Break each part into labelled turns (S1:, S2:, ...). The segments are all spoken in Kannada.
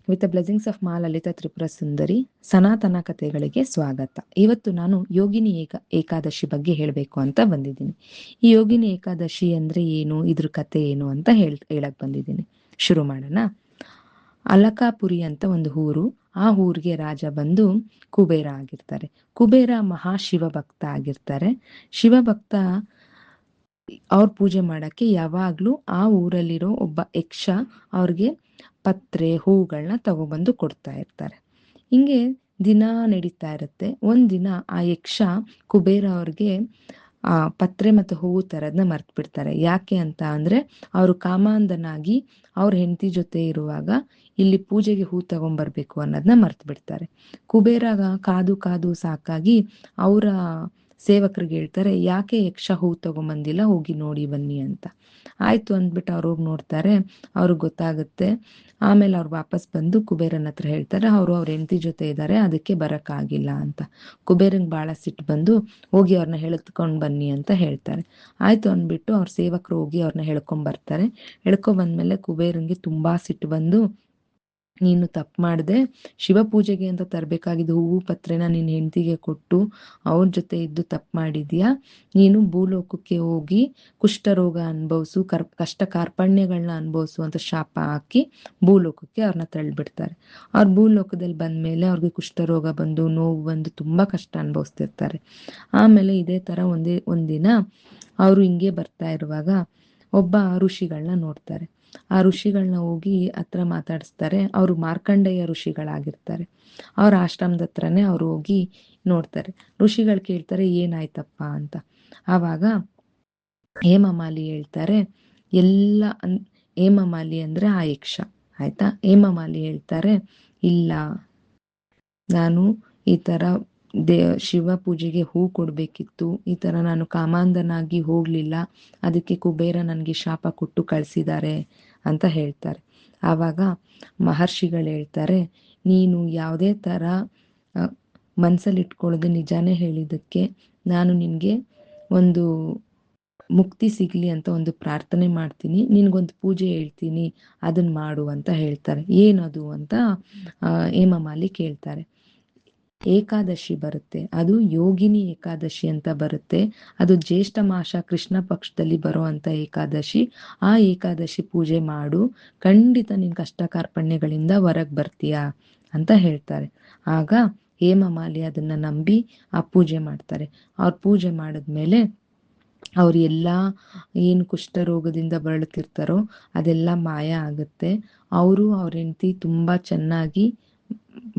S1: ವಿತ್ ದ ಬ್ಲೆಸಿಂಗ್ಸ್ ಆಫ್ ಮಾ ಲಲಿತಾ ತ್ರಿಪುರ ಸುಂದರಿ ಸನಾತನ ಕಥೆಗಳಿಗೆ ಸ್ವಾಗತ. ಇವತ್ತು ನಾನು ಯೋಗಿನಿ ಏಕಾದಶಿ ಬಗ್ಗೆ ಹೇಳಬೇಕು ಅಂತ ಬಂದಿದ್ದೀನಿ. ಈ ಯೋಗಿನಿ ಏಕಾದಶಿ ಅಂದ್ರೆ ಏನು, ಇದ್ರ ಕತೆ ಏನು ಅಂತ ಹೇಳಕ್ ಬಂದಿದ್ದೀನಿ. ಶುರು ಮಾಡೋಣ. ಅಲಕಾಪುರಿ ಅಂತ ಒಂದು ಊರು. ಆ ಊರಿಗೆ ರಾಜ ಬಂದು ಕುಬೇರ ಆಗಿರ್ತಾರೆ. ಕುಬೇರ ಮಹಾಶಿವ ಭಕ್ತ ಆಗಿರ್ತಾರೆ. ಶಿವಭಕ್ತ ಅವ್ರ ಪೂಜೆ ಮಾಡಕ್ಕೆ ಯಾವಾಗ್ಲೂ ಆ ಊರಲ್ಲಿರೋ ಒಬ್ಬ ಯಕ್ಷ ಅವ್ರಿಗೆ ಪತ್ರೆ ಹೂಗಳನ್ನ ತಗೊಬಂದು ಕೊಡ್ತಾ ಇರ್ತಾರೆ. ಹಿಂಗೆ ದಿನ ನಡೀತಾ ಇರುತ್ತೆ. ಒಂದಿನ ಆ ಯಕ್ಷ ಕುಬೇರ ಅವ್ರಿಗೆ ಆ ಪತ್ರೆ ಮತ್ತು ಹೂವು ತರದ್ನ ಮರ್ತ್ ಬಿಡ್ತಾರೆ. ಯಾಕೆ ಅಂತ ಅಂದ್ರೆ ಅವರು ಕಾಮಾಂಧನಾಗಿ ಅವ್ರ ಹೆಂಡತಿ ಜೊತೆ ಇರುವಾಗ ಇಲ್ಲಿ ಪೂಜೆಗೆ ಹೂ ತಗೊಂಡ್ಬರ್ಬೇಕು ಅನ್ನೋದನ್ನ ಮರ್ತ್ ಬಿಡ್ತಾರೆ. ಕುಬೇರಾಗ ಕಾದು ಕಾದು ಸಾಕಾಗಿ ಅವರ ಸೇವಕರಿಗೆ ಹೇಳ್ತಾರೆ, ಯಾಕೆ ಯಕ್ಷ ಹೂ ತಗೊಂಬಂದಿಲ್ಲ, ಹೋಗಿ ನೋಡಿ ಬನ್ನಿ ಅಂತ. ಆಯ್ತು ಅಂದ್ಬಿಟ್ಟು ಅವ್ರು ಹೋಗಿ ನೋಡ್ತಾರೆ. ಅವ್ರಿಗೆ ಗೊತ್ತಾಗುತ್ತೆ. ಆಮೇಲೆ ಅವ್ರು ವಾಪಸ್ ಬಂದು ಕುಬೇರನ ಹತ್ರ ಹೇಳ್ತಾರೆ, ಅವರು ಅವ್ರ ಹೆಂಡತಿ ಜೊತೆ ಇದ್ದಾರೆ, ಅದಕ್ಕೆ ಬರಕ್ಕಾಗಿಲ್ಲ ಅಂತ. ಕುಬೇರಂಗ್ ಬಹಳ ಸಿಟ್ಟು ಬಂದು, ಹೋಗಿ ಅವ್ರನ್ನ ಎಳೆದುಕೊಂಡು ಬನ್ನಿ ಅಂತ ಹೇಳ್ತಾರೆ. ಆಯ್ತು ಅಂದ್ಬಿಟ್ಟು ಅವ್ರ ಸೇವಕರು ಹೋಗಿ ಅವ್ರನ್ನ ಎಳ್ಕೊಂಡ್ ಬರ್ತಾರೆ. ಬಂದ್ಮೇಲೆ ಕುಬೇರಂಗೆ ತುಂಬಾ ಸಿಟ್ಟು ಬಂದು, ನೀನು ತಪ್ಪು ಮಾಡ್ದೆ, ಶಿವ ಪೂಜೆಗೆ ಅಂತ ತರಬೇಕಾಗಿದ್ದು ಹೂವು ಪತ್ರೆನ ನಿನ್ನ ಹೆಂಡತಿಗೆ ಕೊಟ್ಟು ಅವ್ರ ಜೊತೆ ಇದ್ದು ತಪ್ಪು ಮಾಡಿದ್ಯಾ. ನೀನು ಭೂಲೋಕಕ್ಕೆ ಹೋಗಿ ಕುಷ್ಠರೋಗ ಅನುಭವಿಸು, ಕಷ್ಟ ಕಾರ್ಪಣ್ಯಗಳನ್ನ ಅನುಭವಿಸು ಅಂತ ಶಾಪ ಹಾಕಿ ಭೂಲೋಕಕ್ಕೆ ಅವ್ರನ್ನ ತಳ್ಳಿಬಿಡ್ತಾರೆ. ಅವ್ರ ಭೂಲೋಕದಲ್ಲಿ ಬಂದ್ಮೇಲೆ ಅವ್ರಿಗೆ ಕುಷ್ಠರೋಗ ಬಂದು ನೋವು ಬಂದು ತುಂಬಾ ಕಷ್ಟ ಅನುಭವಿಸ್ತಿರ್ತಾರೆ. ಆಮೇಲೆ ಇದೇ ತರ ಒಂದಿನ ಅವರು ಹಿಂಗೆ ಬರ್ತಾ ಇರುವಾಗ ಒಬ್ಬ ಋಷಿಗಳನ್ನ ನೋಡ್ತಾರೆ. ಆ ಋಷಿಗಳನ್ನ ಹೋಗಿ ಹತ್ರ ಮಾತಾಡಿಸ್ತಾರೆ. ಅವರು ಮಾರ್ಕಂಡೇಯ ಋಷಿಗಳಾಗಿರ್ತಾರೆ. ಅವ್ರ ಆಶ್ರಮದ ಹತ್ರನೇ ಅವ್ರು ಹೋಗಿ ನೋಡ್ತಾರೆ. ಋಷಿಗಳು ಕೇಳ್ತಾರೆ, ಏನಾಯ್ತಪ್ಪ ಅಂತ. ಆವಾಗ ಹೇಮಮಾಲಿ ಹೇಳ್ತಾರೆ, ಹೇಮಮಾಲಿ ಅಂದ್ರೆ ಆ ಯಕ್ಷ, ಆಯ್ತಾ. ಹೇಮಮಾಲಿ ಹೇಳ್ತಾರೆ, ಇಲ್ಲ, ನಾನು ಈ ತರ ಶಿವ ಪೂಜೆಗೆ ಹೂ ಕೊಡ್ಬೇಕಿತ್ತು, ಈ ತರ ನಾನು ಕಾಮಾಂಧನಾಗಿ ಹೋಗ್ಲಿಲ್ಲ, ಅದಕ್ಕೆ ಕುಬೇರ ನನ್ಗೆ ಶಾಪ ಕೊಟ್ಟು ಕಳ್ಸಿದ್ದಾರೆ ಅಂತ ಹೇಳ್ತಾರೆ. ಆವಾಗ ಮಹರ್ಷಿಗಳು ಹೇಳ್ತಾರೆ, ನೀನು ಯಾವುದೇ ತರ ಮನ್ಸಲ್ಲಿ ಇಟ್ಕೊಳ್ಳೋದು ನಿಜಾನೇ ಹೇಳಿದ್ದಕ್ಕೆ ನಾನು ನಿನ್ಗೆ ಒಂದು ಮುಕ್ತಿ ಸಿಗ್ಲಿ ಅಂತ ಒಂದು ಪ್ರಾರ್ಥನೆ ಮಾಡ್ತೀನಿ, ನಿನ್ಗೊಂದು ಪೂಜೆ ಹೇಳ್ತೀನಿ, ಅದನ್ನ ಮಾಡು ಅಂತ ಹೇಳ್ತಾರೆ. ಏನದು ಅಂತ ಹೇಮಮಾಲಿ ಕೇಳ್ತಾರೆ. ಏಕಾದಶಿ ಬರುತ್ತೆ, ಅದು ಯೋಗಿನಿ ಏಕಾದಶಿ ಅಂತ ಬರುತ್ತೆ. ಅದು ಜ್ಯೇಷ್ಠ ಮಾಸ ಕೃಷ್ಣ ಪಕ್ಷದಲ್ಲಿ ಬರುವಂತ ಏಕಾದಶಿ. ಆ ಏಕಾದಶಿ ಪೂಜೆ ಮಾಡು, ಖಂಡಿತ ನಿನ್ ಕಷ್ಟ ಕಾರ್ಪಣ್ಯಗಳಿಂದ ಹೊರಗ್ ಬರ್ತೀಯಾ ಅಂತ ಹೇಳ್ತಾರೆ. ಆಗ ಹೇಮಮಾಲಿ ಅದನ್ನ ನಂಬಿ ಆ ಪೂಜೆ ಮಾಡ್ತಾರೆ. ಅವ್ರ ಪೂಜೆ ಮಾಡಿದ್ಮೇಲೆ ಅವ್ರು ಎಲ್ಲಾ ಏನು ಕುಷ್ಠರೋಗದಿಂದ ಬಳಲ್ತಿರ್ತಾರೋ ಅದೆಲ್ಲ ಮಾಯ ಆಗುತ್ತೆ. ಅವರು ಅವ್ರ ಹೆಂಡತಿ ತುಂಬಾ ಚೆನ್ನಾಗಿ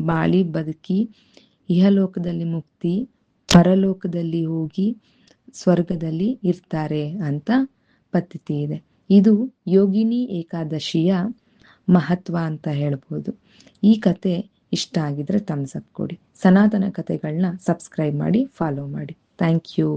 S1: ಬಾಳಿ ಬದುಕಿ ಇಹಲೋಕದಲ್ಲಿ ಮುಕ್ತಿ, ಪರಲೋಕದಲ್ಲಿ ಹೋಗಿ ಸ್ವರ್ಗದಲ್ಲಿ ಇರ್ತಾರೆ ಅಂತ ಪದ್ಧತಿ ಇದೆ. ಇದು ಯೋಗಿನಿ ಏಕಾದಶಿಯ ಮಹತ್ವ ಅಂತ ಹೇಳ್ಬೋದು. ಈ ಕತೆ ಇಷ್ಟ ಆಗಿದ್ರೆ ಥಮ್ಸ್ ಅಪ್ ಕೊಡಿ. ಸನಾತನ ಕಥೆಗಳನ್ನ ಸಬ್ಸ್ಕ್ರೈಬ್ ಮಾಡಿ, ಫಾಲೋ ಮಾಡಿ. Thank you.